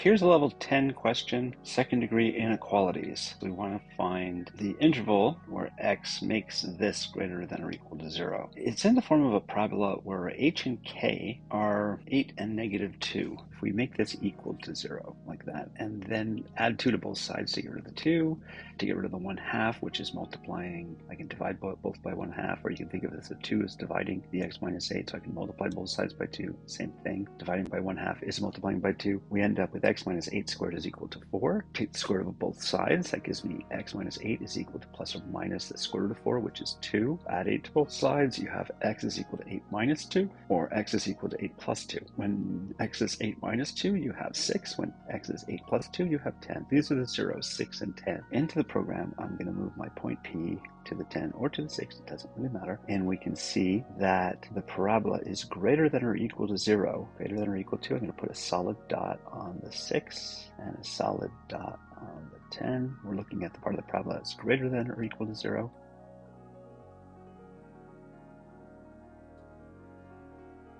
Here's a level 10 question, second degree inequalities. We want to find the interval where x makes this greater than or equal to 0. It's in the form of a parabola where h and k are 8 and -2. If we make this equal to 0, like that, and then add 2 to both sides to get rid of the 2, to get rid of the 1/2, which is multiplying, I can divide both by 1/2, or you can think of this as 2 is dividing the x minus 8, so I can multiply both sides by 2, same thing. Dividing by 1/2 is multiplying by 2. We end up with x minus 8 squared is equal to 4. Take the square root of both sides, that gives me x minus 8 is equal to plus or minus the square root of 4, which is 2. Add 8 to both sides, you have x is equal to 8 minus 2, or x is equal to 8 plus 2. When x is 8 minus 2, you have 6. When x is 8 plus 2, you have 10. These are the zeros, 6 and 10. Into the program, I'm going to move my point P to the 10 or to the 6, it doesn't really matter. And we can see that the parabola is greater than or equal to 0, greater than or equal to, I'm going to put a solid dot on the 6 and a solid dot on the 10. We're looking at the part of the parabola that's greater than or equal to 0.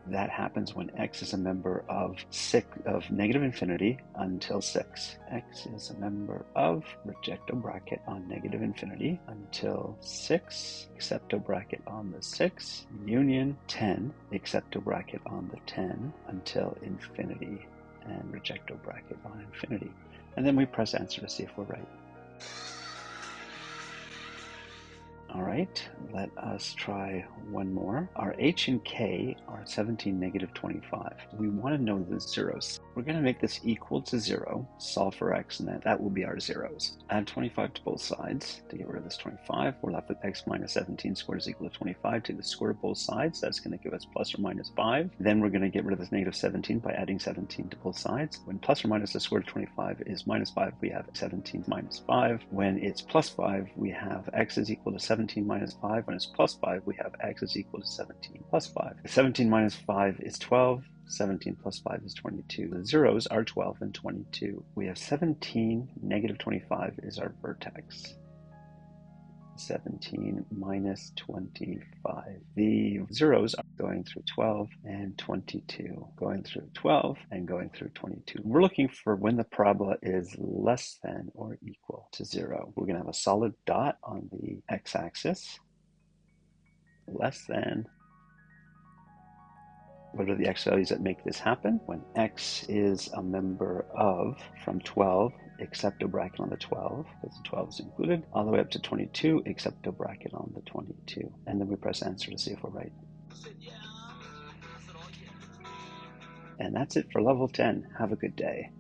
That happens when x is a member of negative infinity until 6. X is a member of, rejecto bracket on negative infinity until 6, excepto bracket on the 6, union 10, excepto bracket on the 10 until infinity, and rejecto bracket on infinity. And then we press answer to see if we're right. All right, let us try one more. Our h and k are 17, -25. We want to know the zeros. We're going to make this equal to 0, solve for x, and that will be our zeros. Add 25 to both sides to get rid of this 25. We're left with x minus 17 squared is equal to 25. Take the square of both sides. That's going to give us plus or minus 5. Then we're going to get rid of this negative 17 by adding 17 to both sides. When plus or minus the square root of 25 is minus 5, we have 17 minus 5. When it's plus 5, we have x is equal to 17 minus 5. When it's plus 5, we have x is equal to 17 plus 5. 17 minus 5 is 12. 17 plus 5 is 22. The zeros are 12 and 22. We have 17, -25 is our vertex. 17 minus 25. The zeros are going through 12 and 22, going through 12 and going through 22. We're looking for when the parabola is less than or equal to 0. We're going to have a solid dot on the x-axis, less than. What are the x values that make this happen? When x is a member of, from 12, excepto bracket on the 12, because the 12 is included, all the way up to 22, excepto bracket on the 22. And then we press answer to see if we're right. And that's it for level 10. Have a good day.